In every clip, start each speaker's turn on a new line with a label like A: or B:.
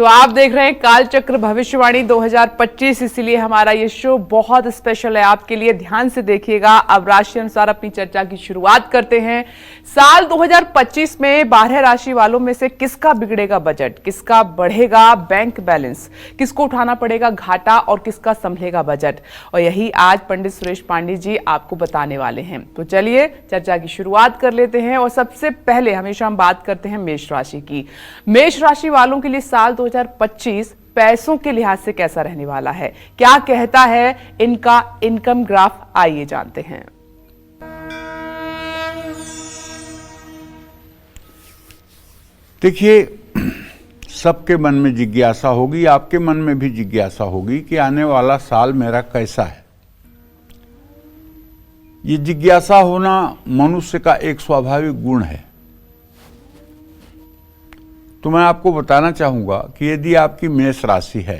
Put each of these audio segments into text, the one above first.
A: तो आप देख रहे हैं कालचक्र भविष्यवाणी 2025, इसीलिए हमारा ये शो बहुत स्पेशल है आपके लिए। ध्यान से देखिएगा। अब राशि अनुसार अपनी चर्चा की शुरुआत करते हैं। साल 2025 में 12 राशि वालों में से किसका बिगड़ेगा बजट, किसका बढ़ेगा बैंक बैलेंस, किसको उठाना पड़ेगा घाटा और किसका संभलेगा बजट, और यही आज पंडित सुरेश पांडे जी आपको बताने वाले हैं। तो चलिए चर्चा की शुरुआत कर लेते हैं। और सबसे पहले हमेशा हम बात करते हैं मेष राशि की। मेष राशि वालों के लिए साल 2025 पैसों के लिहाज से कैसा रहने वाला है, क्या कहता है इनका इनकम ग्राफ, आइए जानते हैं।
B: देखिए, सबके मन में जिज्ञासा होगी, आपके मन में भी जिज्ञासा होगी कि आने वाला साल मेरा कैसा है। ये जिज्ञासा होना मनुष्य का एक स्वाभाविक गुण है। तो मैं आपको बताना चाहूंगा कि यदि आपकी मेष राशि है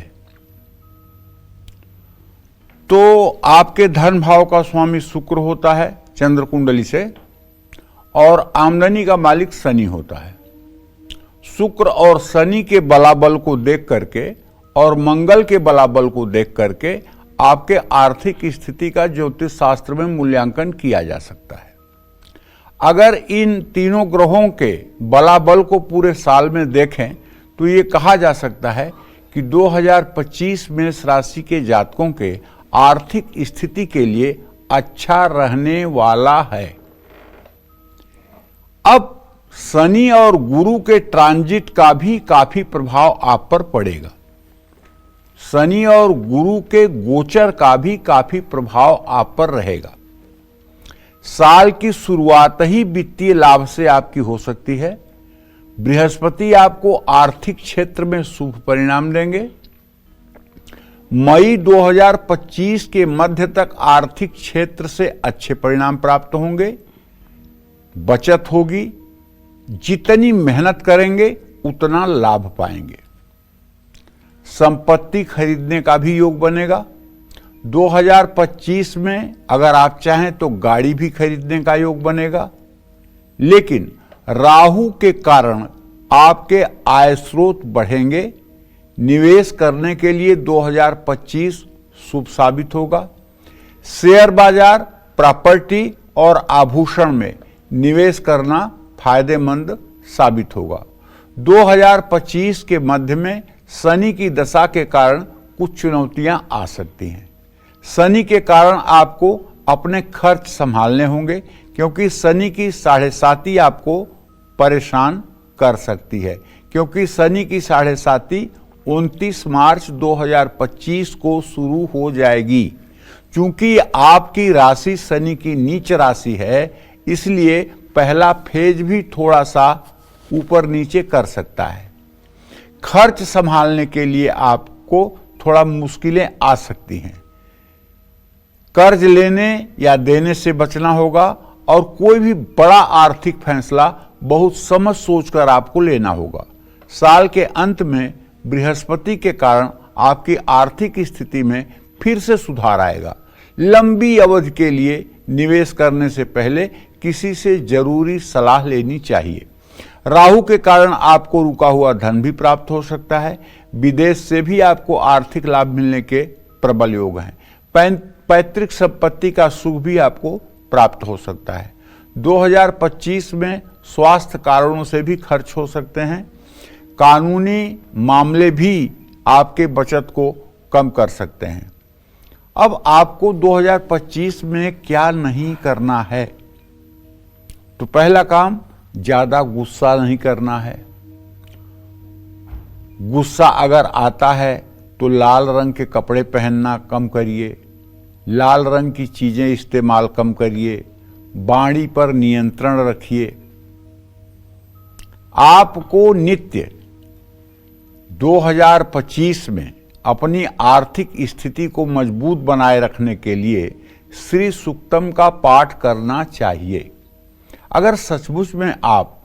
B: तो आपके धन भाव का स्वामी शुक्र होता है चंद्र कुंडली से, और आमदनी का मालिक शनि होता है। शुक्र और शनि के बलाबल को देख करके और मंगल के बलाबल को देख करके आपके आर्थिक स्थिति का ज्योतिष शास्त्र में मूल्यांकन किया जा सकता है। अगर इन तीनों ग्रहों के बलाबल को पूरे साल में देखें तो ये कहा जा सकता है कि 2025 मेष राशि के जातकों के आर्थिक स्थिति के लिए अच्छा रहने वाला है। अब शनि और गुरु के ट्रांजिट का भी काफी प्रभाव आप पर पड़ेगा। शनि और गुरु के गोचर का भी काफी प्रभाव आप पर रहेगा। साल की शुरुआत ही वित्तीय लाभ से आपकी हो सकती है। बृहस्पति आपको आर्थिक क्षेत्र में शुभ परिणाम देंगे। मई 2025 के मध्य तक आर्थिक क्षेत्र से अच्छे परिणाम प्राप्त होंगे। बचत होगी, जितनी मेहनत करेंगे उतना लाभ पाएंगे। संपत्ति खरीदने का भी योग बनेगा। 2025 में अगर आप चाहें तो गाड़ी भी खरीदने का योग बनेगा। लेकिन राहु के कारण आपके आय स्रोत बढ़ेंगे। निवेश करने के लिए 2025 शुभ साबित होगा। शेयर बाजार, प्रॉपर्टी और आभूषण में निवेश करना फायदेमंद साबित होगा। 2025 के मध्य में शनि की दशा के कारण कुछ चुनौतियां आ सकती हैं। शनि के कारण आपको अपने खर्च संभालने होंगे, क्योंकि शनि की 7.5 आपको परेशान कर सकती है। क्योंकि शनि की 7.5 29 मार्च 2025 को शुरू हो जाएगी। चूंकि आपकी राशि शनि की नीच राशि है, इसलिए पहला फेज भी थोड़ा सा ऊपर नीचे कर सकता है। खर्च संभालने के लिए आपको थोड़ा मुश्किलें आ सकती हैं। कर्ज लेने या देने से बचना होगा, और कोई भी बड़ा आर्थिक फैसला बहुत समझ सोचकर आपको लेना होगा। साल के अंत में बृहस्पति के कारण आपकी आर्थिक स्थिति में फिर से सुधार आएगा। लंबी अवधि के लिए निवेश करने से पहले किसी से जरूरी सलाह लेनी चाहिए। राहु के कारण आपको रुका हुआ धन भी प्राप्त हो सकता है। विदेश से भी आपको आर्थिक लाभ मिलने के प्रबल योग हैं। पैतृक संपत्ति का सुख भी आपको प्राप्त हो सकता है। 2025 में स्वास्थ्य कारणों से भी खर्च हो सकते हैं। कानूनी मामले भी आपके बचत को कम कर सकते हैं। अब आपको 2025 में क्या नहीं करना है, तो पहला काम, ज्यादा गुस्सा नहीं करना है। गुस्सा अगर आता है तो लाल रंग के कपड़े पहनना कम करिए। लाल रंग की चीजें इस्तेमाल कम करिए। वाणी पर नियंत्रण रखिए। आपको नित्य 2025 में अपनी आर्थिक स्थिति को मजबूत बनाए रखने के लिए श्री सूक्तम का पाठ करना चाहिए। अगर सचमुच में आप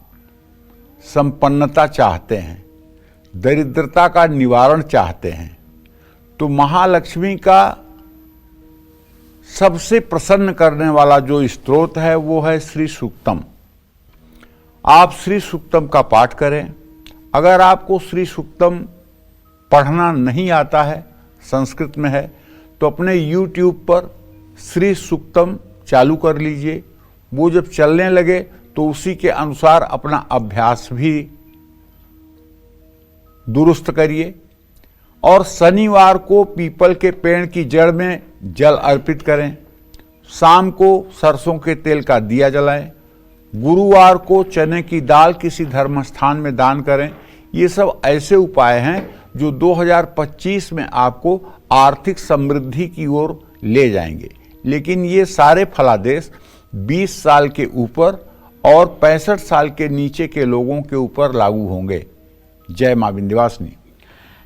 B: संपन्नता चाहते हैं, दरिद्रता का निवारण चाहते हैं, तो महालक्ष्मी का सबसे प्रसन्न करने वाला जो स्तोत्र है वो है श्री सूक्तम। आप श्री सूक्तम का पाठ करें। अगर आपको श्री सूक्तम पढ़ना नहीं आता है, संस्कृत में है, तो अपने YouTube पर श्री सूक्तम चालू कर लीजिए। वो जब चलने लगे तो उसी के अनुसार अपना अभ्यास भी दुरुस्त करिए। और शनिवार को पीपल के पेड़ की जड़ में जल अर्पित करें। शाम को सरसों के तेल का दिया जलाएं। गुरुवार को चने की दाल किसी धर्म स्थान में दान करें। ये सब ऐसे उपाय हैं जो 2025 में आपको आर्थिक समृद्धि की ओर ले जाएंगे। लेकिन ये सारे फलादेश 20 साल के ऊपर और 65 साल के नीचे के लोगों के ऊपर लागू होंगे। जय मां विंध्यवासिनी।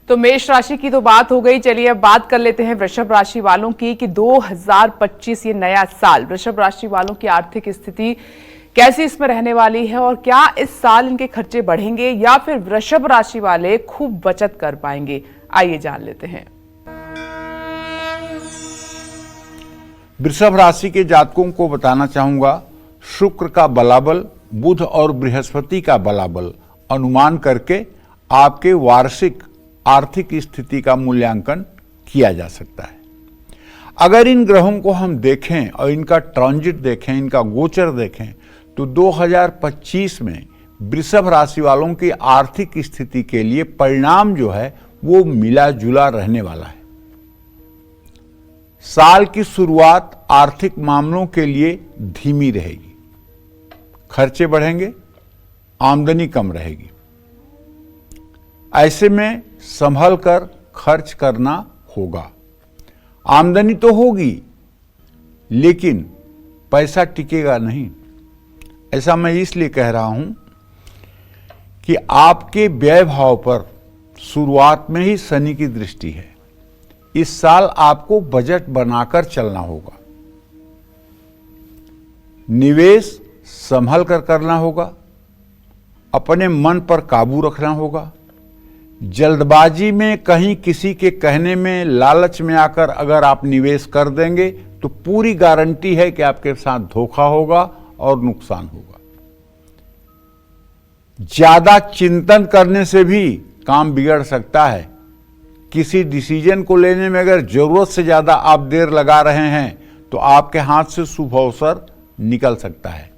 A: तो मेष राशि की तो बात हो गई, चलिए अब बात कर लेते हैं वृषभ राशि वालों की कि 2025 ये नया साल वृषभ राशि वालों की आर्थिक स्थिति कैसी इसमें रहने वाली है और क्या इस साल इनके खर्चे बढ़ेंगे या फिर वृषभ राशि वाले खूब बचत कर पाएंगे, आइए जान लेते हैं।
B: वृषभ राशि के जातकों को बताना चाहूंगा, शुक्र का बलाबल, बुध और बृहस्पति का बलाबल अनुमान करके आपके वार्षिक आर्थिक स्थिति का मूल्यांकन किया जा सकता है। अगर इन ग्रहों को हम देखें और इनका ट्रांजिट देखें, इनका गोचर देखें, तो 2025 में वृषभ राशि वालों की आर्थिक स्थिति के लिए परिणाम जो है वो मिला जुला रहने वाला है। साल की शुरुआत आर्थिक मामलों के लिए धीमी रहेगी, खर्चे बढ़ेंगे, आमदनी कम रहेगी। ऐसे में संभल कर खर्च करना होगा। आमदनी तो होगी लेकिन पैसा टिकेगा नहीं। ऐसा मैं इसलिए कह रहा हूं कि आपके व्यय भाव पर शुरुआत में ही शनि की दृष्टि है। इस साल आपको बजट बनाकर चलना होगा, निवेश संभल कर करना होगा, अपने मन पर काबू रखना होगा। जल्दबाजी में कहीं किसी के कहने में, लालच में आकर अगर आप निवेश कर देंगे तो पूरी गारंटी है कि आपके साथ धोखा होगा और नुकसान होगा। ज्यादा चिंतन करने से भी काम बिगड़ सकता है। किसी डिसीजन को लेने में अगर जरूरत से ज्यादा आप देर लगा रहे हैं तो आपके हाथ से शुभ अवसर निकल सकता है।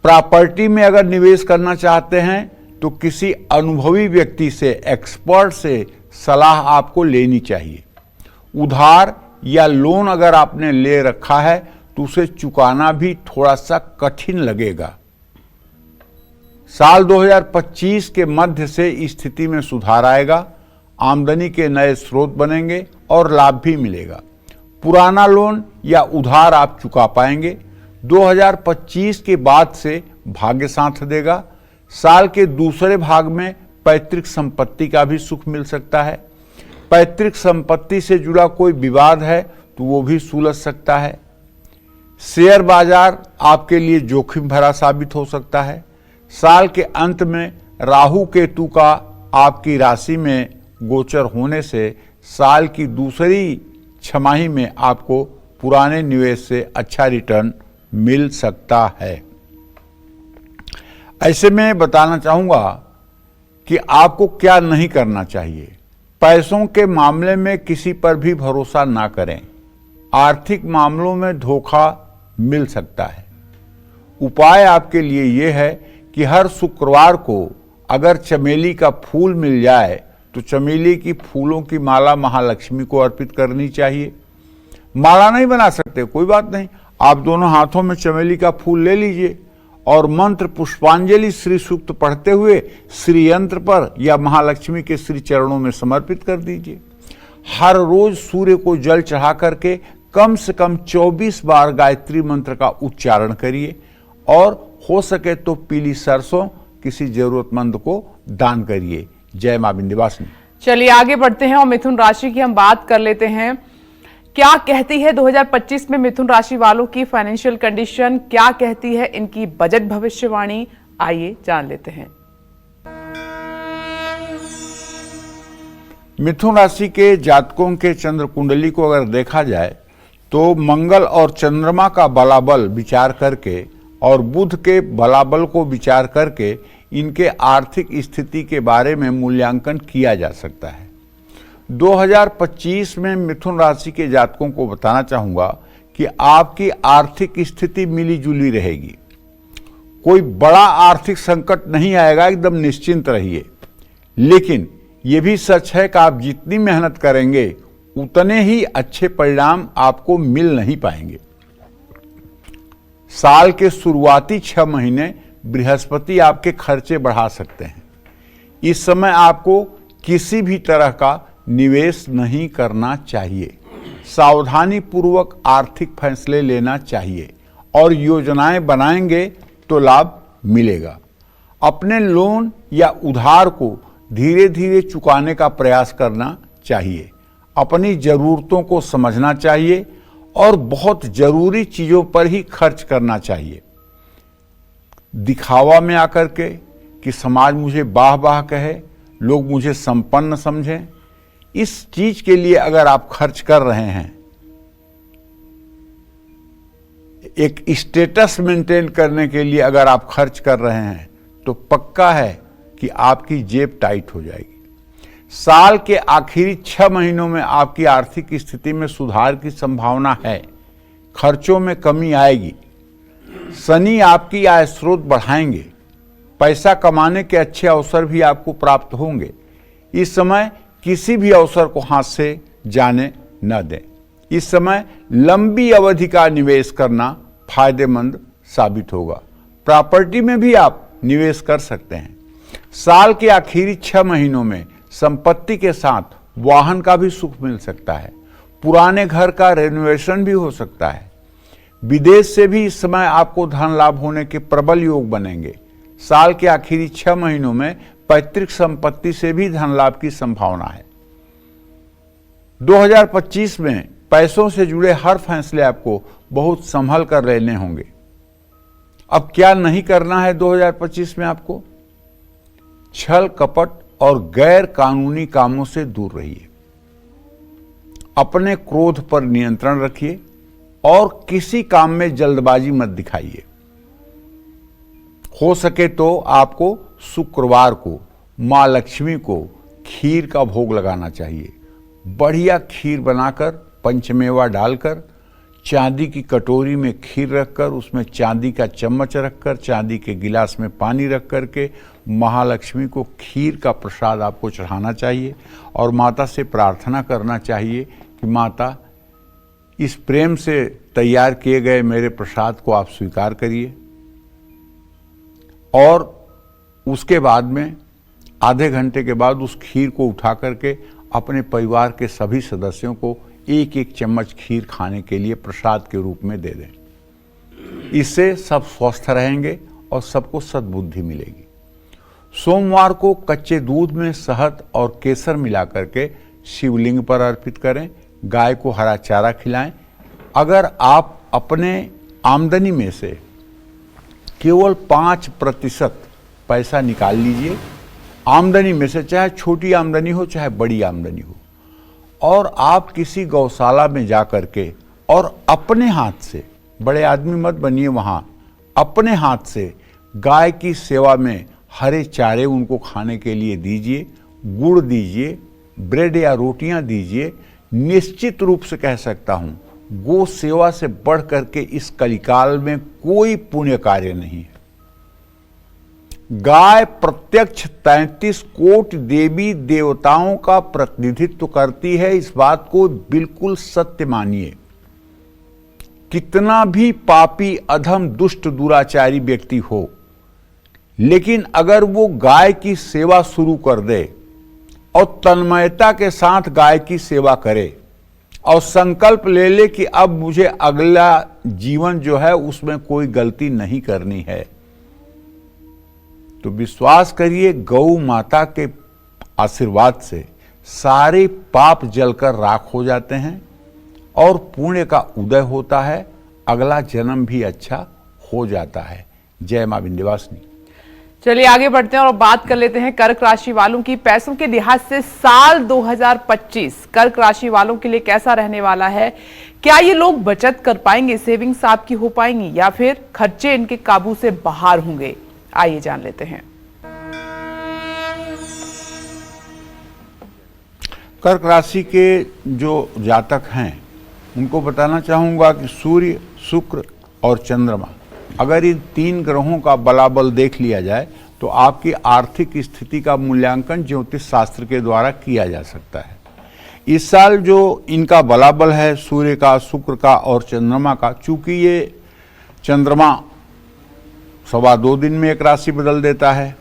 B: प्रॉपर्टी में अगर निवेश करना चाहते हैं तो किसी अनुभवी व्यक्ति से, एक्सपर्ट से सलाह आपको लेनी चाहिए। उधार या लोन अगर आपने ले रखा है तो उसे चुकाना भी थोड़ा सा कठिन लगेगा। साल 2025 के मध्य से स्थिति में सुधार आएगा, आमदनी के नए स्रोत बनेंगे और लाभ भी मिलेगा। पुराना लोन या उधार आप चुका पाएंगे। 2025 के बाद से भाग्य साथ देगा। साल के दूसरे भाग में पैतृक संपत्ति का भी सुख मिल सकता है। पैतृक संपत्ति से जुड़ा कोई विवाद है तो वो भी सुलझ सकता है। शेयर बाजार आपके लिए जोखिम भरा साबित हो सकता है। साल के अंत में राहु केतु का आपकी राशि में गोचर होने से साल की दूसरी छमाही में आपको पुराने निवेश से अच्छा रिटर्न मिल सकता है। ऐसे में बताना चाहूंगा कि आपको क्या नहीं करना चाहिए। पैसों के मामले में किसी पर भी भरोसा ना करें। आर्थिक मामलों में धोखा मिल सकता है। उपाय आपके लिए यह है कि हर शुक्रवार को अगर चमेली का फूल मिल जाए तो चमेली की फूलों की माला महालक्ष्मी को अर्पित करनी चाहिए। माला नहीं बना सकते, कोई बात नहीं, आप दोनों हाथों में चमेली का फूल ले लीजिए और मंत्र पुष्पांजलि श्री सूक्त पढ़ते हुए श्री यंत्र पर या महालक्ष्मी के श्री चरणों में समर्पित कर दीजिए। हर रोज सूर्य को जल चढ़ा करके कम से कम 24 बार गायत्री मंत्र का उच्चारण करिए और हो सके तो पीली सरसों किसी जरूरतमंद को दान करिए। जय मां विंध्यवासिनी।
A: चलिए आगे बढ़ते हैं और मिथुन राशि की हम बात कर लेते हैं। क्या कहती है 2025 में मिथुन राशि वालों की फाइनेंशियल कंडीशन, क्या कहती है इनकी बजट भविष्यवाणी, आइए जान लेते हैं।
B: मिथुन राशि के जातकों के चंद्र कुंडली को अगर देखा जाए तो मंगल और चंद्रमा का बलाबल विचार करके और बुध के बलाबल को विचार करके इनके आर्थिक स्थिति के बारे में मूल्यांकन किया जा सकता है। 2025 में मिथुन राशि के जातकों को बताना चाहूंगा कि आपकी आर्थिक स्थिति मिली जुली रहेगी। कोई बड़ा आर्थिक संकट नहीं आएगा, एकदम निश्चिंत रहिए। लेकिन यह भी सच है कि आप जितनी मेहनत करेंगे उतने ही अच्छे परिणाम आपको मिल नहीं पाएंगे। साल के शुरुआती 6 महीने बृहस्पति आपके खर्चे बढ़ा सकते हैं। इस समय आपको किसी भी तरह का निवेश नहीं करना चाहिए। सावधानी पूर्वक आर्थिक फैसले लेना चाहिए और योजनाएं बनाएंगे तो लाभ मिलेगा। अपने लोन या उधार को धीरे धीरे चुकाने का प्रयास करना चाहिए। अपनी जरूरतों को समझना चाहिए और बहुत जरूरी चीजों पर ही खर्च करना चाहिए। दिखावा में आकर के कि समाज मुझे वाह वाह कहे, लोग मुझे संपन्न समझें, इस चीज के लिए अगर आप खर्च कर रहे हैं, एक स्टेटस मेंटेन करने के लिए अगर आप खर्च कर रहे हैं, तो पक्का है कि आपकी जेब टाइट हो जाएगी। साल के आखिरी 6 महीनों में आपकी आर्थिक स्थिति में सुधार की संभावना है। खर्चों में कमी आएगी। शनि आपकी आय स्रोत बढ़ाएंगे। पैसा कमाने के अच्छे अवसर भी आपको प्राप्त होंगे। इस समय किसी भी अवसर को हाथ से जाने न दें। इस समय लंबी अवधि का निवेश करना फायदेमंद साबित होगा। प्रॉपर्टी में भी आप निवेश कर सकते हैं। साल के आखिरी 6 महीनों में संपत्ति के साथ वाहन का भी सुख मिल सकता है। पुराने घर का रेनोवेशन भी हो सकता है। विदेश से भी इस समय आपको धन लाभ होने के प्रबल योग बनेंगे। साल के आखिरी 6 महीनों में पैतृक संपत्ति से भी धन लाभ की संभावना है। 2025 में पैसों से जुड़े हर फैसले आपको बहुत संभल कर लेने होंगे। अब क्या नहीं करना है 2025 में आपको? छल कपट और गैर कानूनी कामों से दूर रहिए। अपने क्रोध पर नियंत्रण रखिए और किसी काम में जल्दबाजी मत दिखाइए। हो सके तो आपको शुक्रवार को मां लक्ष्मी को खीर का भोग लगाना चाहिए। बढ़िया खीर बनाकर पंचमेवा डालकर चांदी की कटोरी में खीर रखकर उसमें चांदी का चम्मच रखकर चांदी के गिलास में पानी रख करके महालक्ष्मी को खीर का प्रसाद आपको चढ़ाना चाहिए और माता से प्रार्थना करना चाहिए कि माता, इस प्रेम से तैयार किए गए मेरे प्रसाद को आप स्वीकार करिए। और उसके बाद में आधे घंटे के बाद उस खीर को उठा करके अपने परिवार के सभी सदस्यों को एक एक चम्मच खीर खाने के लिए प्रसाद के रूप में दे दें। इससे सब स्वस्थ रहेंगे और सबको सद्बुद्धि मिलेगी। सोमवार को कच्चे दूध में शहद और केसर मिला करके शिवलिंग पर अर्पित करें। गाय को हरा चारा खिलाएं। अगर आप अपने आमदनी में से केवल 5% पैसा निकाल लीजिए, आमदनी में से, चाहे छोटी आमदनी हो चाहे बड़ी आमदनी हो, और आप किसी गौशाला में जा करके और अपने हाथ से, बड़े आदमी मत बनिए वहां, अपने हाथ से गाय की सेवा में हरे चारे उनको खाने के लिए दीजिए, गुड़ दीजिए, ब्रेड या रोटियां दीजिए। निश्चित रूप से कह सकता हूं, गो सेवा से बढ़ करके इस कलिकाल में कोई पुण्य कार्य नहीं है। गाय प्रत्यक्ष 33 कोटि देवी देवताओं का प्रतिनिधित्व करती है। इस बात को बिल्कुल सत्य मानिए। कितना भी पापी, अधम, दुष्ट, दुराचारी व्यक्ति हो, लेकिन अगर वो गाय की सेवा शुरू कर दे और तन्मयता के साथ गाय की सेवा करे और संकल्प ले ले कि अब मुझे अगला जीवन जो है उसमें कोई गलती नहीं करनी है, तो विश्वास करिए गौ माता के आशीर्वाद से सारे पाप जलकर राख हो जाते हैं और पुण्य का उदय होता है। अगला जन्म भी अच्छा हो जाता है। जय मां विंध्यवासिनी।
A: चलिए आगे बढ़ते हैं और बात कर लेते हैं कर्क राशि वालों की। पैसों के लिहाज से साल 2025 कर्क राशि वालों के लिए कैसा रहने वाला है? क्या ये लोग बचत कर पाएंगे, सेविंग्स आपकी हो पाएंगी, या फिर खर्चे इनके काबू से बाहर होंगे? आइए जान लेते हैं।
B: कर्क राशि के जो जातक हैं उनको बताना चाहूँगा कि सूर्य, शुक्र और चंद्रमा, अगर इन 3 ग्रहों का बलाबल देख लिया जाए तो आपकी आर्थिक स्थिति का मूल्यांकन ज्योतिष शास्त्र के द्वारा किया जा सकता है। इस साल जो इनका बलाबल है सूर्य का, शुक्र का और चंद्रमा का, चूंकि ये चंद्रमा 2.25 दिन में एक राशि बदल देता है,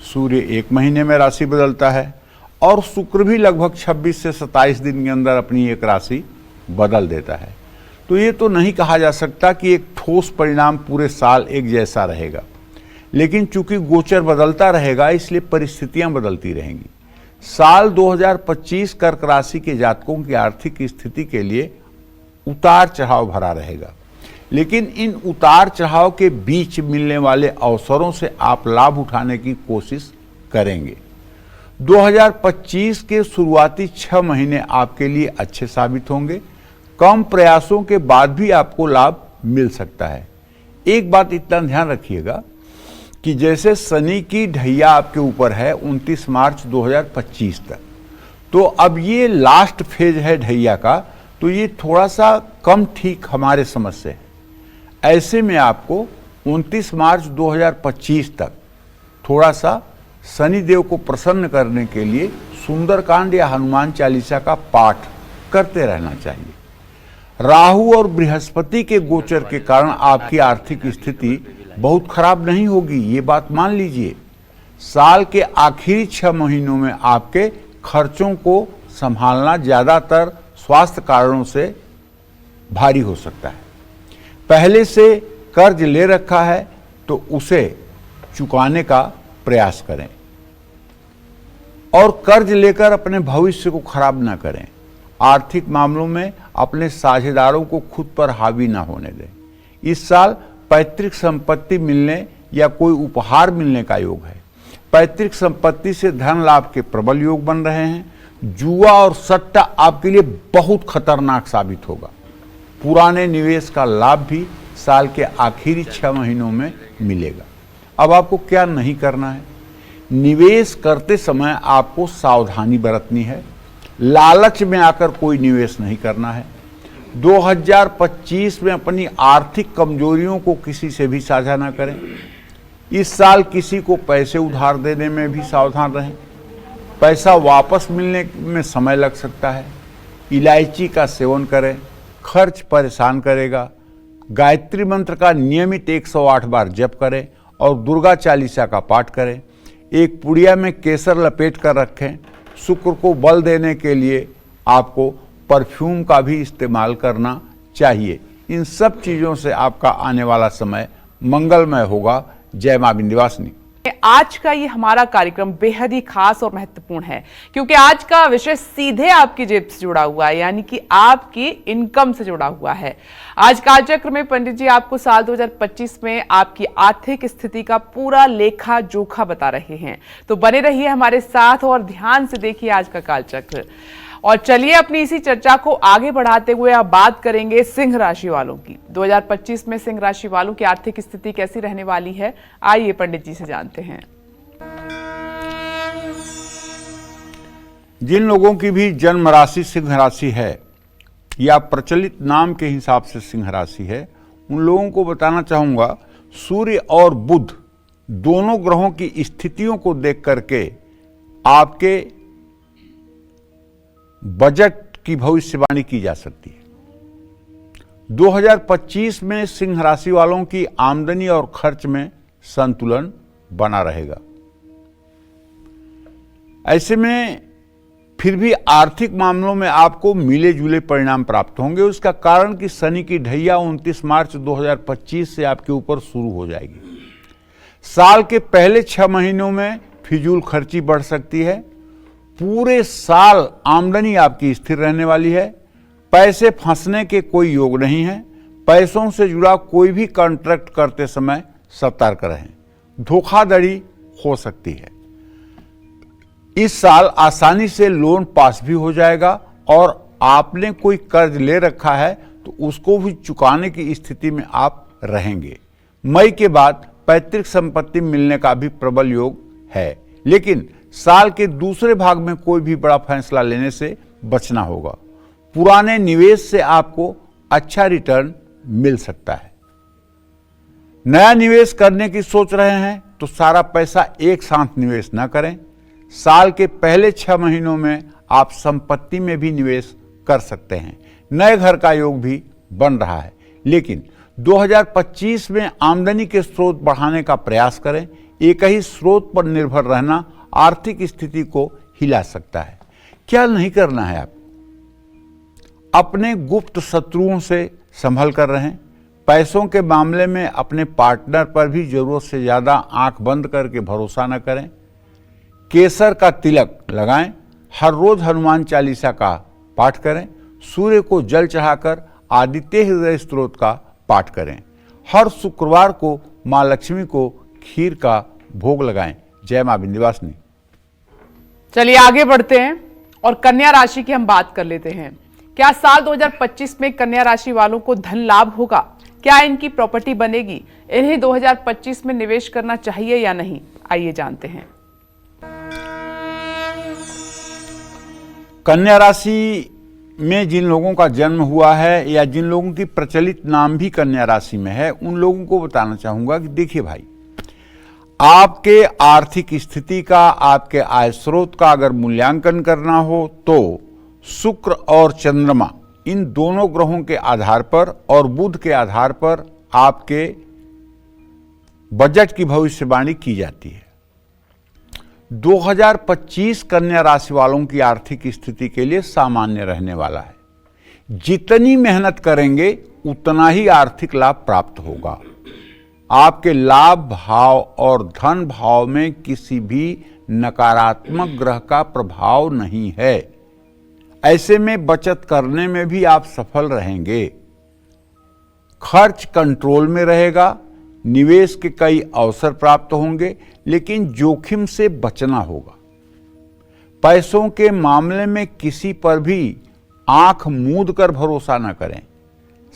B: सूर्य 1 महीने में राशि बदलता है और शुक्र भी लगभग 26 से 27 दिन के अंदर अपनी एक राशि बदल देता है, तो ये तो नहीं कहा जा सकता कि एक ठोस परिणाम पूरे साल एक जैसा रहेगा। लेकिन चूंकि गोचर बदलता रहेगा इसलिए परिस्थितियां बदलती रहेंगी। साल 2025 कर्क राशि के जातकों की आर्थिक स्थिति के लिए उतार चढ़ाव भरा रहेगा, लेकिन इन उतार चढ़ाव के बीच मिलने वाले अवसरों से आप लाभ उठाने की कोशिश करेंगे। 2025 के शुरुआती 6 महीने आपके लिए अच्छे साबित होंगे। कम प्रयासों के बाद भी आपको लाभ मिल सकता है। एक बात इतना ध्यान रखिएगा कि जैसे शनि की ढैया आपके ऊपर है 29 मार्च 2025 तक, तो अब ये लास्ट फेज है ढैया का, तो ये थोड़ा सा कम ठीक हमारे समझ से है। ऐसे में आपको 29 मार्च 2025 तक थोड़ा सा शनिदेव को प्रसन्न करने के लिए सुंदरकांड या हनुमान चालीसा का पाठ करते रहना चाहिए। राहु और बृहस्पति के गोचर के कारण आपकी आर्थिक स्थिति बहुत खराब नहीं होगी, ये बात मान लीजिए। साल के आखिरी 6 महीनों में आपके खर्चों को संभालना ज्यादातर स्वास्थ्य कारणों से भारी हो सकता है। पहले से कर्ज ले रखा है तो उसे चुकाने का प्रयास करें और कर्ज लेकर अपने भविष्य को खराब ना करें। आर्थिक मामलों में अपने साझेदारों को खुद पर हावी ना होने दें। इस साल पैतृक संपत्ति मिलने या कोई उपहार मिलने का योग है। पैतृक संपत्ति से धन लाभ के प्रबल योग बन रहे हैं। जुआ और सट्टा आपके लिए बहुत खतरनाक साबित होगा। पुराने निवेश का लाभ भी साल के आखिरी 6 महीनों में मिलेगा। अब आपको क्या नहीं करना है? निवेश करते समय आपको सावधानी बरतनी है। लालच में आकर कोई निवेश नहीं करना है। 2025 में अपनी आर्थिक कमजोरियों को किसी से भी साझा ना करें। इस साल किसी को पैसे उधार देने में भी सावधान रहें। पैसा वापस मिलने में समय लग सकता है। इलायची का सेवन करें, खर्च परेशान करेगा। गायत्री मंत्र का नियमित 108 बार जप करें और दुर्गा चालीसा का पाठ करें। एक पुड़िया में केसर लपेट कर रखें। शुक्र को बल देने के लिए आपको परफ्यूम का भी इस्तेमाल करना चाहिए। इन सब चीज़ों से आपका आने वाला समय मंगलमय होगा। जय मां विंध्यवासिनी।
A: आज का ये हमारा कार्यक्रम बेहद ही खास और महत्वपूर्ण है क्योंकि आज का विषय सीधे आपकी जेब से जुड़ा हुआ है, यानी कि आपकी इनकम से जुड़ा हुआ है। आज कालचक्र में पंडित जी आपको साल 2025 में आपकी आर्थिक स्थिति का पूरा लेखा जोखा बता रहे हैं, तो बने रहिए हमारे साथ और ध्यान से देखिए आज का कालचक्र। और चलिए अपनी इसी चर्चा को आगे बढ़ाते हुए अब बात करेंगे सिंह राशि वालों की। 2025 में सिंह राशि वालों की आर्थिक स्थिति कैसी रहने वाली है, आइए पंडित जी से जानते हैं।
B: जिन लोगों की भी जन्म राशि सिंह राशि है या प्रचलित नाम के हिसाब से सिंह राशि है, उन लोगों को बताना चाहूंगा सूर्य और बुध दोनों ग्रहों की स्थितियों को देख करके आपके बजट की भविष्यवाणी की जा सकती है। 2025 में सिंह राशि वालों की आमदनी और खर्च में संतुलन बना रहेगा। ऐसे में फिर भी आर्थिक मामलों में आपको मिले जुले परिणाम प्राप्त होंगे। उसका कारण कि शनि की ढैया 29 मार्च 2025 से आपके ऊपर शुरू हो जाएगी। साल के पहले 6 महीनों में फिजूल खर्ची बढ़ सकती है। पूरे साल आमदनी आपकी स्थिर रहने वाली है। पैसे फंसने के कोई योग नहीं है। पैसों से जुड़ा कोई भी कॉन्ट्रैक्ट करते समय सतर्क रहें, धोखाधड़ी हो सकती है। इस साल आसानी से लोन पास भी हो जाएगा और आपने कोई कर्ज ले रखा है तो उसको भी चुकाने की स्थिति में आप रहेंगे। मई के बाद पैतृक संपत्ति मिलने का भी प्रबल योग है, लेकिन साल के दूसरे भाग में कोई भी बड़ा फैसला लेने से बचना होगा। पुराने निवेश से आपको अच्छा रिटर्न मिल सकता है। नया निवेश करने की सोच रहे हैं तो सारा पैसा एक साथ निवेश न करें। साल के पहले 6 महीनों में आप संपत्ति में भी निवेश कर सकते हैं। नए घर का योग भी बन रहा है, लेकिन 2025 में आमदनी के स्रोत बढ़ाने का प्रयास करें। एक ही स्रोत पर निर्भर रहना आर्थिक स्थिति को हिला सकता है। क्या नहीं करना है आप? अपने गुप्त शत्रुओं से संभल कर रहें। पैसों के मामले में अपने पार्टनर पर भी जरूरत से ज्यादा आंख बंद करके भरोसा न करें। केसर का तिलक लगाएं। हर रोज हनुमान चालीसा का पाठ करें। सूर्य को जल चढ़ाकर आदित्य हृदय स्तोत्र का पाठ करें। हर शुक्रवार को मां लक्ष्मी को खीर का भोग लगाएं। जय मां विंध्यवासिनी।
A: चलिए आगे बढ़ते हैं और कन्या राशि की हम बात कर लेते हैं। क्या साल 2025 में कन्या राशि वालों को धन लाभ होगा? क्या इनकी प्रॉपर्टी बनेगी? इन्हें 2025 में निवेश करना चाहिए या नहीं? आइए जानते हैं।
B: कन्या राशि में जिन लोगों का जन्म हुआ है या जिन लोगों की प्रचलित नाम भी कन्या राशि में है, उन लोगों को बताना चाहूंगा कि देखिए भाई, आपके आर्थिक स्थिति का, आपके आय स्रोत का अगर मूल्यांकन करना हो तो शुक्र और चंद्रमा इन दोनों ग्रहों के आधार पर और बुध के आधार पर आपके बजट की भविष्यवाणी की जाती है। 2025 कन्या राशि वालों की आर्थिक स्थिति के लिए सामान्य रहने वाला है। जितनी मेहनत करेंगे उतना ही आर्थिक लाभ प्राप्त होगा। आपके लाभ भाव और धन भाव में किसी भी नकारात्मक ग्रह का प्रभाव नहीं है। ऐसे में बचत करने में भी आप सफल रहेंगे। खर्च कंट्रोल में रहेगा। निवेश के कई अवसर प्राप्त होंगे, लेकिन जोखिम से बचना होगा। पैसों के मामले में किसी पर भी आंख मूंद कर भरोसा न करें।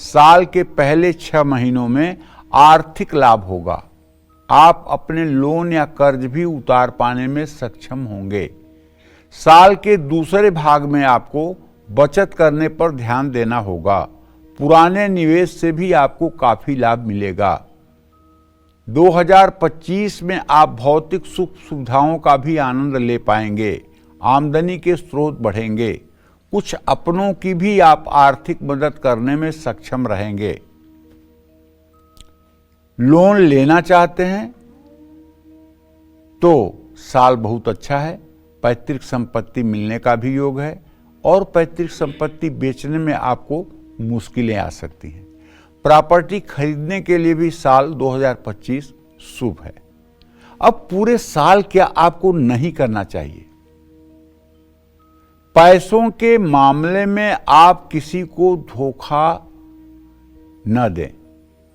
B: साल के पहले 6 महीनों में आर्थिक लाभ होगा। आप अपने लोन या कर्ज भी उतार पाने में सक्षम होंगे। साल के दूसरे भाग में आपको बचत करने पर ध्यान देना होगा। पुराने निवेश से भी आपको काफी लाभ मिलेगा। 2025 में आप भौतिक सुख सुविधाओं का भी आनंद ले पाएंगे। आमदनी के स्रोत बढ़ेंगे। कुछ अपनों की भी आप आर्थिक मदद करने में सक्षम रहेंगे। लोन लेना चाहते हैं तो साल बहुत अच्छा है। पैतृक संपत्ति मिलने का भी योग है और पैतृक संपत्ति बेचने में आपको मुश्किलें आ सकती हैं। प्रॉपर्टी खरीदने के लिए भी साल 2025 शुभ है। अब पूरे साल क्या आपको नहीं करना चाहिए? पैसों के मामले में आप किसी को धोखा न दें।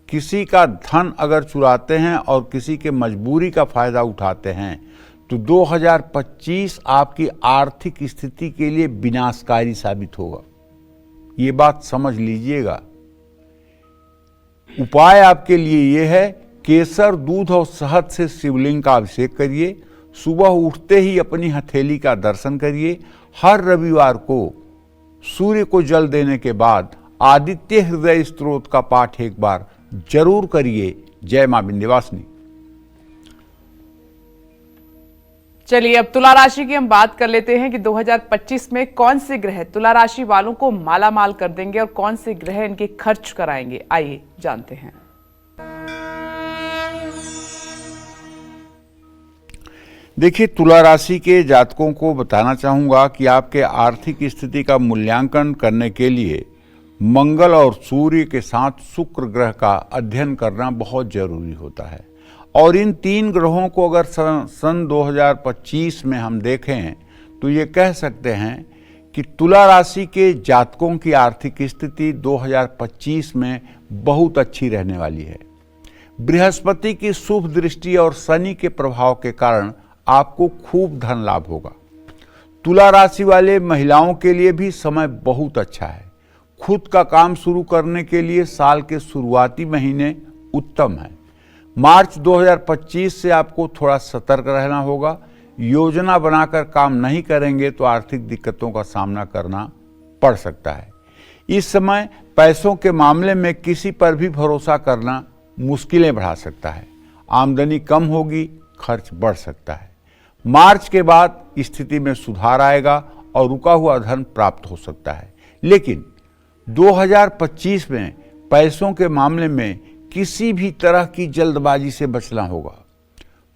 B: किसी का धन अगर चुराते हैं और किसी के मजबूरी का फायदा उठाते हैं तो 2025 आपकी आर्थिक स्थिति के लिए विनाशकारी साबित होगा। ये बात समझ लीजिएगा। उपाय आपके लिए यह है, केसर, दूध और शहद से शिवलिंग का अभिषेक करिए। सुबह उठते ही अपनी हथेली का दर्शन करिए। हर रविवार को सूर्य को जल देने के बाद आदित्य हृदय स्तोत्र का पाठ एक बार जरूर करिए। जय मां विंध्यवासिनी।
A: चलिए अब तुला राशि की हम बात कर लेते हैं कि 2025 में कौन से ग्रह तुला राशि वालों को माला माल कर देंगे और कौन से ग्रह इनके खर्च कराएंगे। आइए जानते हैं।
B: देखिए, तुला राशि के जातकों को बताना चाहूंगा कि आपके आर्थिक स्थिति का मूल्यांकन करने के लिए मंगल और सूर्य के साथ शुक्र ग्रह का अध्ययन करना बहुत जरूरी होता है। और इन 3 ग्रहों को अगर सन 2025 में हम देखें तो ये कह सकते हैं कि तुला राशि के जातकों की आर्थिक स्थिति 2025 में बहुत अच्छी रहने वाली है। बृहस्पति की शुभ दृष्टि और शनि के प्रभाव के कारण आपको खूब धन लाभ होगा। तुला राशि वाले महिलाओं के लिए भी समय बहुत अच्छा है। खुद का काम शुरू करने के लिए साल के शुरुआती महीने उत्तम है। मार्च 2025 से आपको थोड़ा सतर्क रहना होगा। योजना बनाकर काम नहीं करेंगे तो आर्थिक दिक्कतों का सामना करना पड़ सकता है। इस समय पैसों के मामले में किसी पर भी भरोसा करना मुश्किलें बढ़ा सकता है। आमदनी कम होगी, खर्च बढ़ सकता है। मार्च के बाद स्थिति में सुधार आएगा और रुका हुआ धन प्राप्त हो सकता है। लेकिन 2025 में पैसों के मामले में किसी भी तरह की जल्दबाजी से बचना होगा।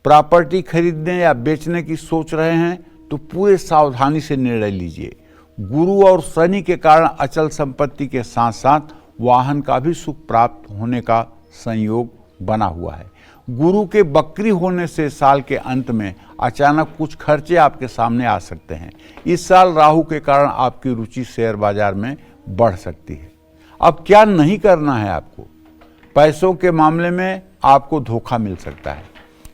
B: प्रॉपर्टी खरीदने या बेचने की सोच रहे हैं तो पूरे सावधानी से निर्णय लीजिए। गुरु और शनि के कारण अचल संपत्ति के साथ साथ वाहन का भी सुख प्राप्त होने का संयोग बना हुआ है। गुरु के बकरी होने से साल के अंत में अचानक कुछ खर्चे आपके सामने आ सकते हैं। इस साल राहु के कारण आपकी रुचि शेयर बाजार में बढ़ सकती है। अब क्या नहीं करना है आपको? पैसों के मामले में आपको धोखा मिल सकता है।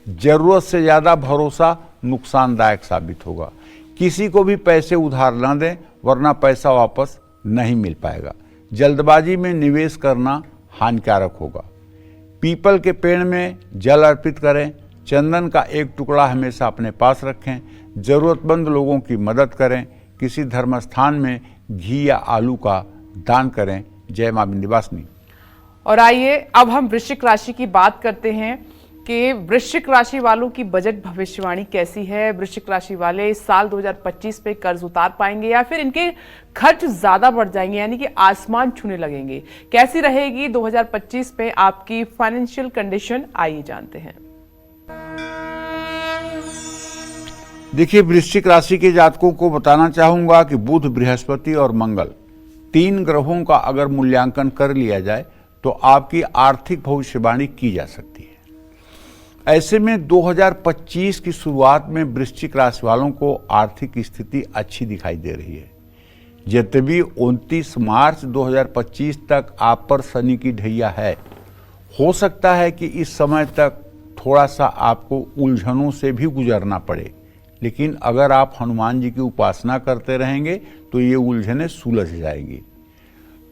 B: जरूरत से ज्यादा भरोसा नुकसानदायक साबित होगा। किसी को भी पैसे उधार न दें, वरना पैसा वापस नहीं मिल पाएगा। जल्दबाजी में निवेश करना हानिकारक होगा। पीपल के पेड़ में जल अर्पित करें। चंदन का एक टुकड़ा हमेशा अपने पास रखें। जरूरतमंद लोगों की मदद करें। किसी धर्म स्थान में घी या आलू का दान करें। जय मां विंध्यवासिनी।
A: और आइए अब हम वृश्चिक राशि की बात करते हैं कि वृश्चिक राशि वालों की बजट भविष्यवाणी कैसी है। वृश्चिक राशि वाले इस साल 2025 पे कर्ज उतार पाएंगे या फिर इनके खर्च ज्यादा बढ़ जाएंगे, यानी कि आसमान छूने लगेंगे। कैसी रहेगी 2025 में आपकी फाइनेंशियल कंडीशन, आइए जानते हैं।
B: देखिए, वृश्चिक राशि के जातकों को बताना चाहूंगा कि बुध, बृहस्पति और मंगल, 3 ग्रहों का अगर मूल्यांकन कर लिया जाए तो आपकी आर्थिक भविष्यवाणी की जा सकती है। ऐसे में 2025 की शुरुआत में वृश्चिक राशि वालों को आर्थिक स्थिति अच्छी दिखाई दे रही है। यद्यपि 29 मार्च 2025 तक आप पर शनि की ढैया है। हो सकता है कि इस समय तक थोड़ा सा आपको उलझनों से भी गुजरना पड़े, लेकिन अगर आप हनुमान जी की उपासना करते रहेंगे तो ये उलझनें सुलझ जाएंगी।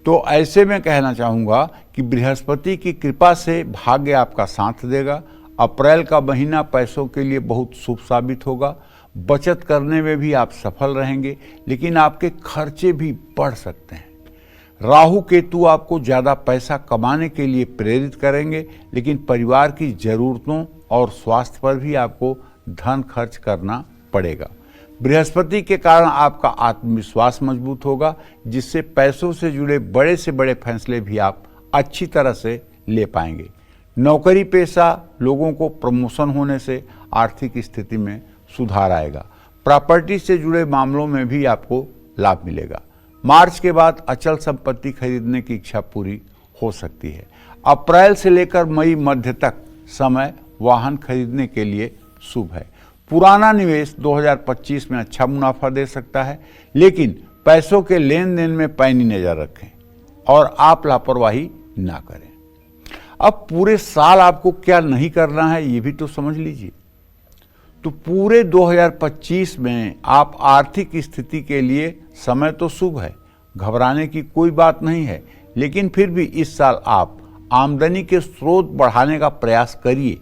B: तो ऐसे में कहना चाहूँगा कि बृहस्पति की कृपा से भाग्य आपका साथ देगा। अप्रैल का महीना पैसों के लिए बहुत शुभ साबित होगा। बचत करने में भी आप सफल रहेंगे, लेकिन आपके खर्चे भी बढ़ सकते हैं। राहु केतु आपको ज़्यादा पैसा कमाने के लिए प्रेरित करेंगे, लेकिन परिवार की ज़रूरतों और स्वास्थ्य पर भी आपको धन खर्च करना पड़ेगा। बृहस्पति के कारण आपका आत्मविश्वास मजबूत होगा, जिससे पैसों से जुड़े बड़े से बड़े फैसले भी आप अच्छी तरह से ले पाएंगे। नौकरी पेशा लोगों को प्रमोशन होने से आर्थिक स्थिति में सुधार आएगा। प्रॉपर्टी से जुड़े मामलों में भी आपको लाभ मिलेगा। मार्च के बाद अचल संपत्ति खरीदने की इच्छा पूरी हो सकती है। अप्रैल से लेकर मई मध्य तक समय वाहन खरीदने के लिए शुभ है। पुराना निवेश 2025 में अच्छा मुनाफा दे सकता है, लेकिन पैसों के लेन देन में पैनी नजर रखें और आप लापरवाही ना करें। अब पूरे साल आपको क्या नहीं करना है ये भी तो समझ लीजिए। तो पूरे 2025 में आप आर्थिक स्थिति के लिए समय तो शुभ है, घबराने की कोई बात नहीं है, लेकिन फिर भी इस साल आप आमदनी के स्रोत बढ़ाने का प्रयास करिए।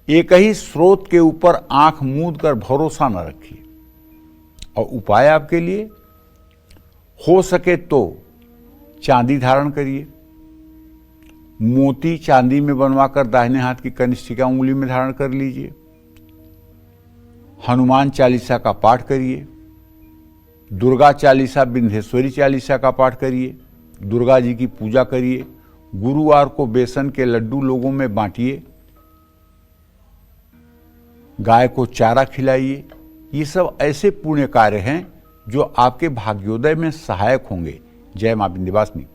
B: एक ही स्रोत के ऊपर आंख मूंद कर भरोसा न रखिए। और उपाय आपके लिए, हो सके तो चांदी धारण करिए। मोती चांदी में बनवाकर दाहिने हाथ की कनिष्ठिका उंगली में धारण कर लीजिए। हनुमान चालीसा का पाठ करिए। दुर्गा चालीसा, विंध्येश्वरी चालीसा का पाठ करिए। दुर्गा जी की पूजा करिए। गुरुवार को बेसन के लड्डू लोगों में बांटिए। गाय को चारा खिलाइए। ये सब ऐसे पुण्य कार्य हैं जो आपके भाग्योदय में सहायक होंगे। जय मां विंध्यवासिनी।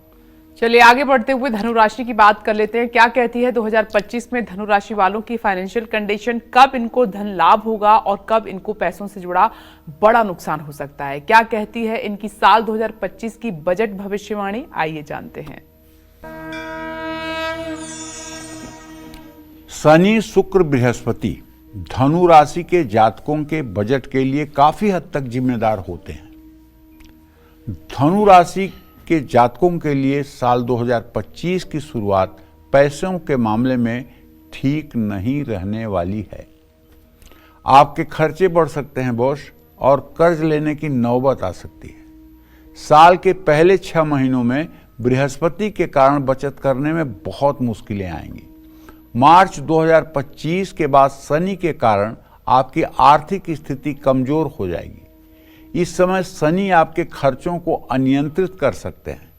A: चलिए आगे बढ़ते हुए धनु राशि की बात कर लेते हैं। क्या कहती है 2025 में धनु राशि वालों की फाइनेंशियल कंडीशन, कब इनको धन लाभ होगा और कब इनको पैसों से जुड़ा बड़ा नुकसान हो सकता है। क्या कहती है इनकी साल 2025 की बजट भविष्यवाणी, आइए जानते हैं।
B: शनि, शुक्र, बृहस्पति धनु राशि के जातकों के बजट के लिए काफी हद तक जिम्मेदार होते हैं। धनु राशि के जातकों के लिए साल 2025 की शुरुआत पैसों के मामले में ठीक नहीं रहने वाली है। आपके खर्चे बढ़ सकते हैं बॉस, और कर्ज लेने की नौबत आ सकती है। साल के पहले 6 महीनों में बृहस्पति के कारण बचत करने में बहुत मुश्किलें आएंगी। मार्च 2025 के बाद शनि के कारण आपकी आर्थिक स्थिति कमजोर हो जाएगी। इस समय शनि आपके खर्चों को अनियंत्रित कर सकते हैं।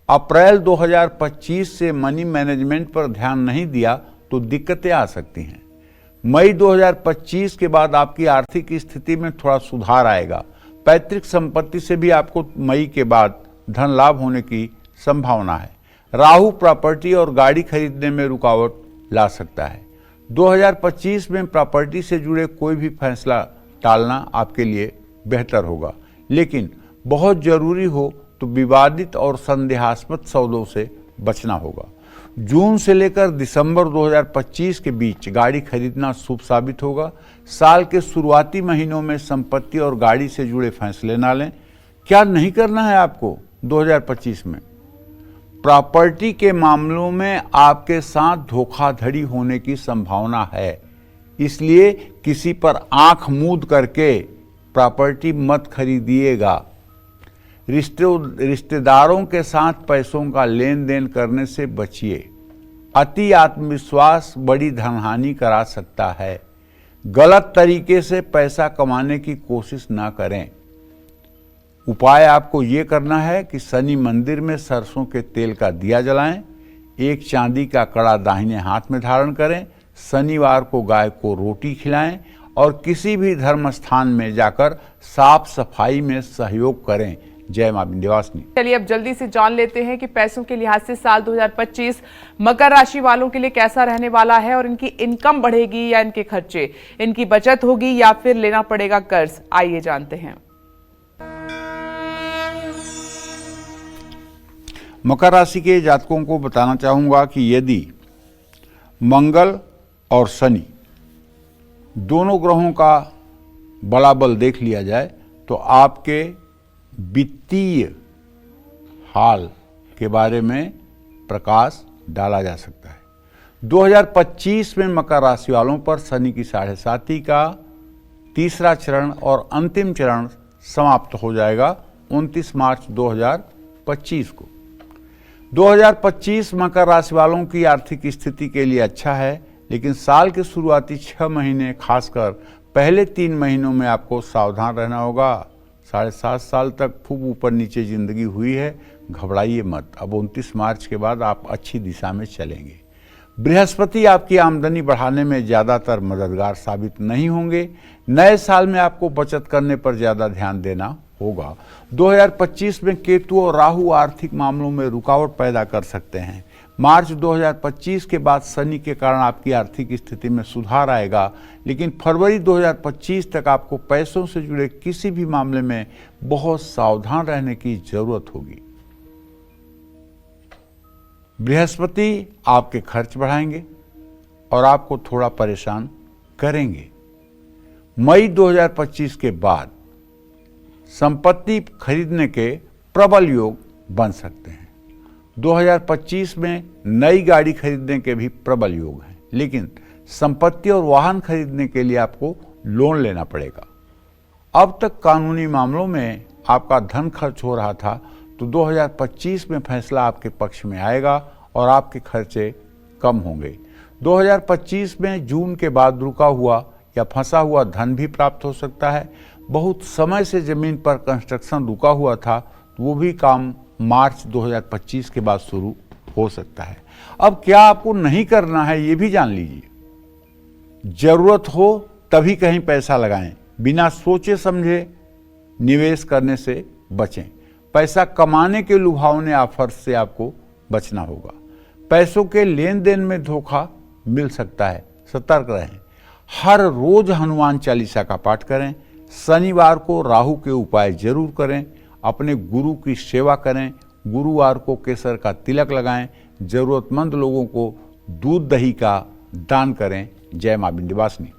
B: अप्रैल 2025 से मनी मैनेजमेंट पर ध्यान नहीं दिया तो दिक्कतें आ सकती हैं। मई 2025 के बाद आपकी आर्थिक स्थिति में थोड़ा सुधार आएगा। पैतृक संपत्ति से भी आपको मई के बाद धन लाभ होने की संभावना है। राहु प्रॉपर्टी और गाड़ी खरीदने में रुकावट ला सकता है। 2025 में प्रॉपर्टी से जुड़े कोई भी फैसला टालना आपके लिए बेहतर होगा, लेकिन बहुत जरूरी हो तो विवादित और संदेहास्पद सौदों से बचना होगा। जून से लेकर दिसंबर 2025 के बीच गाड़ी खरीदना शुभ साबित होगा। साल के शुरुआती महीनों में संपत्ति और गाड़ी से जुड़े फैसले ना लें। क्या नहीं करना है आपको 2025 में? प्रॉपर्टी के मामलों में आपके साथ धोखाधड़ी होने की संभावना है, इसलिए किसी पर आंख मूंद करके प्रॉपर्टी मत खरीदिएगा। रिश्तेदारों के साथ पैसों का लेन देन करने से बचिए। अति आत्मविश्वास बड़ी धनहानि करा सकता है। गलत तरीके से पैसा कमाने की कोशिश ना करें। उपाय आपको ये करना है कि शनि मंदिर में सरसों के तेल का दिया जलाएं, एक चांदी का कड़ा दाहिने हाथ में धारण करें, शनिवार को गाय को रोटी खिलाएं और किसी भी धर्म स्थान में जाकर साफ सफाई में सहयोग करें। जय मां विंध्यवासिनी।
A: चलिए अब जल्दी से जान लेते हैं कि पैसों के लिहाज से साल 2025 मकर राशि वालों के लिए कैसा रहने वाला है, और इनकी इनकम बढ़ेगी या इनके खर्चे, इनकी बचत होगी या फिर लेना पड़ेगा कर्ज। आइए जानते हैं।
B: मकर राशि के जातकों को बताना चाहूंगा कि यदि मंगल और शनि दोनों ग्रहों का बलाबल देख लिया जाए तो आपके वित्तीय हाल के बारे में प्रकाश डाला जा सकता है। 2025 में मकर राशि वालों पर शनि की 7.5 का तीसरा चरण और अंतिम चरण समाप्त हो जाएगा 29 मार्च 2025 को। 2025 मकर राशि वालों की आर्थिक स्थिति के लिए अच्छा है, लेकिन साल के शुरुआती 6 महीने खासकर पहले 3 महीनों में आपको सावधान रहना होगा। 7.5 साल तक खूब ऊपर नीचे जिंदगी हुई है, घबराइए मत। अब 29 मार्च के बाद आप अच्छी दिशा में चलेंगे। बृहस्पति आपकी आमदनी बढ़ाने में ज़्यादातर मददगार साबित नहीं होंगे। नए साल में आपको बचत करने पर ज़्यादा ध्यान देना होगा। 2025 में केतु और राहु आर्थिक मामलों में रुकावट पैदा कर सकते हैं। मार्च 2025 के बाद शनि के कारण आपकी आर्थिक स्थिति में सुधार आएगा, लेकिन फरवरी 2025 तक आपको पैसों से जुड़े किसी भी मामले में बहुत सावधान रहने की जरूरत होगी। बृहस्पति आपके खर्च बढ़ाएंगे और आपको थोड़ा परेशान करेंगे। मई 2025 के बाद संपत्ति खरीदने के प्रबल योग बन सकते हैं। 2025 में नई गाड़ी खरीदने के भी प्रबल योग हैं, लेकिन संपत्ति और वाहन खरीदने के लिए आपको लोन लेना पड़ेगा। अब तक कानूनी मामलों में आपका धन खर्च हो रहा था, तो 2025 में फैसला आपके पक्ष में आएगा और आपके खर्चे कम होंगे। 2025 में जून के बाद रुका हुआ या फंसा हुआ धन भी प्राप्त हो सकता है। बहुत समय से जमीन पर कंस्ट्रक्शन रुका हुआ था, तो वो भी काम मार्च 2025 के बाद शुरू हो सकता है। अब क्या आपको नहीं करना है ये भी जान लीजिए। जरूरत हो तभी कहीं पैसा लगाएं, बिना सोचे समझे निवेश करने से बचें। पैसा कमाने के लुभावने ऑफर से आपको बचना होगा। पैसों के लेन देन में धोखा मिल सकता है, सतर्क रहें। हर रोज हनुमान चालीसा का पाठ करें। शनिवार को राहु के उपाय जरूर करें। अपने गुरु की सेवा करें। गुरुवार को केसर का तिलक लगाएं। जरूरतमंद लोगों को दूध दही का दान करें। जय मां विंध्यवासिनी।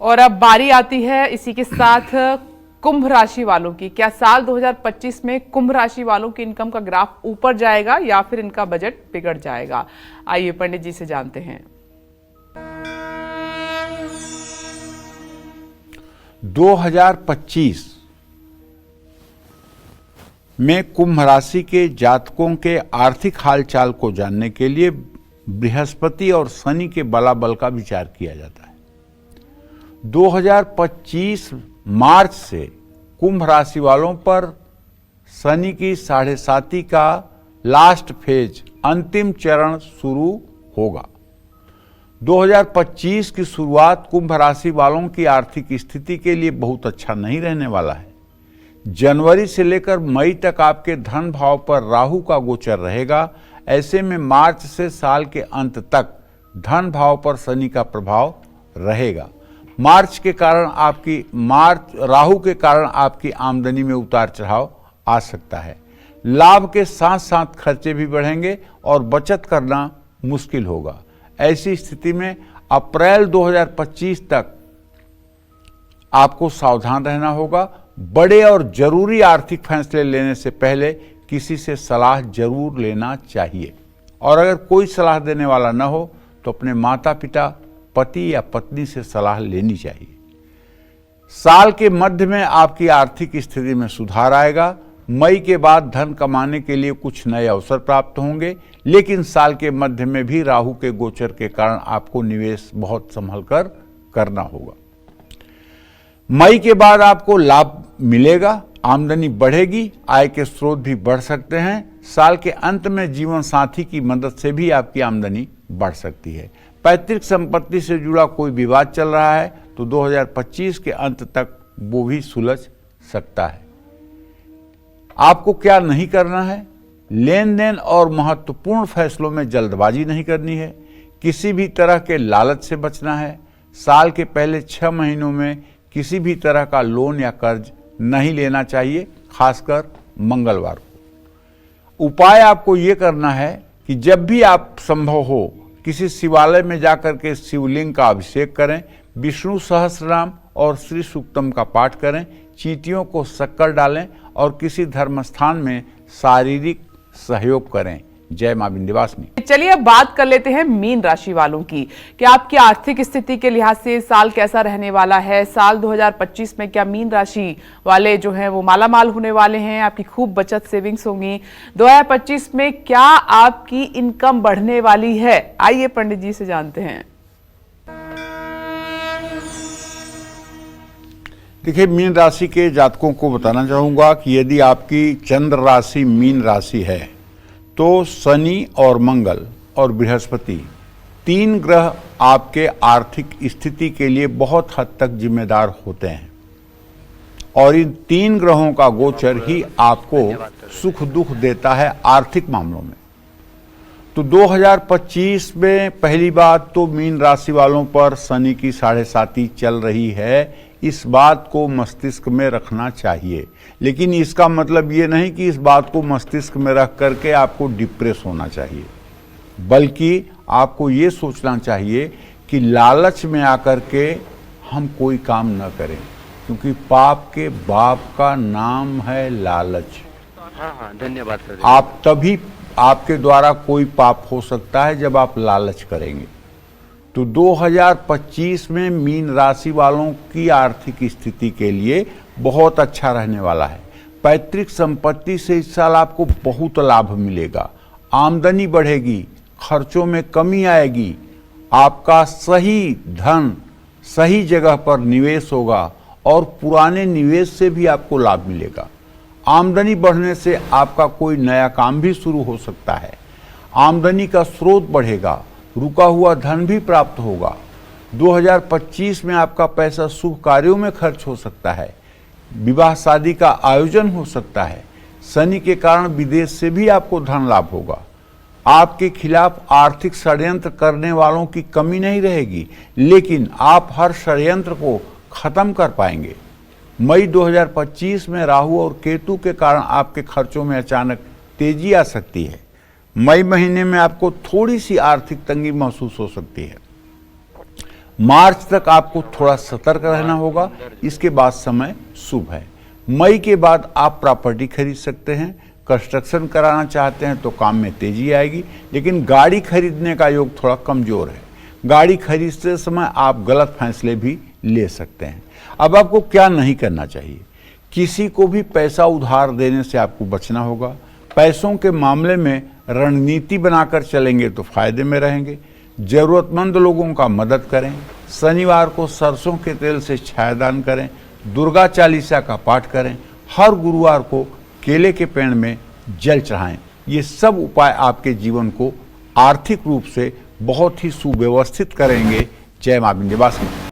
A: और अब बारी आती है इसी के साथ कुंभ राशि वालों की। क्या साल 2025 में कुंभ राशि वालों की इनकम का ग्राफ ऊपर जाएगा या फिर इनका बजट बिगड़ जाएगा? आइए पंडित जी से जानते हैं।
B: 2025 में कुंभ राशि के जातकों के आर्थिक हालचाल को जानने के लिए बृहस्पति और शनि के बलाबल का विचार किया जाता है। 2025 मार्च से कुंभ राशि वालों पर शनि की 7.5 का लास्ट फेज अंतिम चरण शुरू होगा। 2025 की शुरुआत कुंभ राशि वालों की आर्थिक स्थिति के लिए बहुत अच्छा नहीं रहने वाला है। जनवरी से लेकर मई तक आपके धन भाव पर राहु का गोचर रहेगा। ऐसे में मार्च से साल के अंत तक धन भाव पर शनि का प्रभाव रहेगा। राहु के कारण आपकी आमदनी में उतार चढ़ाव आ सकता है। लाभ के साथ साथ खर्चे भी बढ़ेंगे और बचत करना मुश्किल होगा। ऐसी स्थिति में अप्रैल 2025 तक आपको सावधान रहना होगा। बड़े और जरूरी आर्थिक फैसले लेने से पहले किसी से सलाह जरूर लेना चाहिए, और अगर कोई सलाह देने वाला न हो तो अपने माता पिता, पति या पत्नी से सलाह लेनी चाहिए। साल के मध्य में आपकी आर्थिक स्थिति में सुधार आएगा। मई के बाद धन कमाने के लिए कुछ नए अवसर प्राप्त होंगे, लेकिन साल के मध्य में भी राहु के गोचर के कारण आपको निवेश बहुत संभल कर करना होगा। मई के बाद आपको लाभ मिलेगा, आमदनी बढ़ेगी, आय के स्रोत भी बढ़ सकते हैं। साल के अंत में जीवन साथी की मदद से भी आपकी आमदनी बढ़ सकती है। पैतृक संपत्ति से जुड़ा कोई विवाद चल रहा है तो 2025 के अंत तक वो भी सुलझ सकता है। आपको क्या नहीं करना है? लेन देन और महत्वपूर्ण फैसलों में जल्दबाजी नहीं करनी है। किसी भी तरह के लालच से बचना है। साल के पहले 6 महीनों में किसी भी तरह का लोन या कर्ज नहीं लेना चाहिए, खासकर मंगलवार को। उपाय आपको ये करना है कि जब भी आप संभव हो किसी शिवालय में जाकर के शिवलिंग का अभिषेक करें, विष्णु सहस्रनाम और श्री सूक्तम का पाठ करें, चींटियों को शक्कर डालें और किसी धर्म स्थान में शारीरिक सहयोग करें। जय मां विंध्यवासिनी।
A: चलिए अब बात कर लेते हैं मीन राशि वालों की कि आपकी आर्थिक स्थिति के लिहाज से साल कैसा रहने वाला है। साल 2025 में क्या मीन राशि वाले जो हैं वो मालामाल होने वाले हैं? आपकी खूब बचत सेविंग्स होंगी। 2025 में क्या आपकी इनकम बढ़ने वाली है? आइए पंडित जी से जानते हैं।
B: देखिए, मीन राशि के जातकों को बताना चाहूंगा कि यदि आपकी चंद्र राशि मीन राशि है तो शनि और मंगल और बृहस्पति 3 ग्रह आपके आर्थिक स्थिति के लिए बहुत हद तक जिम्मेदार होते हैं, और इन 3 ग्रहों का गोचर ही आपको सुख दुख देता है आर्थिक मामलों में। तो 2025 में पहली बात तो मीन राशि वालों पर शनि की 7.5 चल रही है। इस बात को मस्तिष्क में रखना चाहिए, लेकिन इसका मतलब ये नहीं कि इस बात को मस्तिष्क में रख करके आपको डिप्रेस होना चाहिए, बल्कि आपको ये सोचना चाहिए कि लालच में आकर के हम कोई काम न करें, क्योंकि पाप के बाप का नाम है लालच।
C: हाँ, धन्यवाद सर।
B: आप तभी आपके द्वारा कोई पाप हो सकता है जब आप लालच करेंगे। तो 2025 में मीन राशि वालों की आर्थिक स्थिति के लिए बहुत अच्छा रहने वाला है। पैतृक संपत्ति से इस साल आपको बहुत लाभ मिलेगा, आमदनी बढ़ेगी, खर्चों में कमी आएगी, आपका सही धन सही जगह पर निवेश होगा और पुराने निवेश से भी आपको लाभ मिलेगा। आमदनी बढ़ने से आपका कोई नया काम भी शुरू हो सकता है। आमदनी का स्रोत बढ़ेगा, रुका हुआ धन भी प्राप्त होगा। 2025 में आपका पैसा शुभ कार्यों में खर्च हो सकता है, विवाह शादी का आयोजन हो सकता है। शनि के कारण विदेश से भी आपको धन लाभ होगा। आपके खिलाफ आर्थिक षड्यंत्र करने वालों की कमी नहीं रहेगी, लेकिन आप हर षड्यंत्र को खत्म कर पाएंगे। मई 2025 में राहु और केतु के कारण आपके खर्चों में अचानक तेजी आ सकती है। मई महीने में आपको थोड़ी सी आर्थिक तंगी महसूस हो सकती है। मार्च तक आपको थोड़ा सतर्क रहना होगा, इसके बाद समय शुभ है। मई के बाद आप प्रॉपर्टी खरीद सकते हैं, कंस्ट्रक्शन कराना चाहते हैं तो काम में तेजी आएगी, लेकिन गाड़ी खरीदने का योग थोड़ा कमजोर है। गाड़ी खरीदते समय आप गलत फैसले भी ले सकते हैं। अब आपको क्या नहीं करना चाहिए, किसी को भी पैसा उधार देने से आपको बचना होगा। पैसों के मामले में रणनीति बनाकर चलेंगे तो फायदे में रहेंगे। जरूरतमंद लोगों का मदद करें। शनिवार को सरसों के तेल से छायादान करें। दुर्गा चालीसा का पाठ करें। हर गुरुवार को केले के पेड़ में जल चढ़ाएं। ये सब उपाय आपके जीवन को आर्थिक रूप से बहुत ही सुव्यवस्थित करेंगे। जय मां विंध्यवासिनी।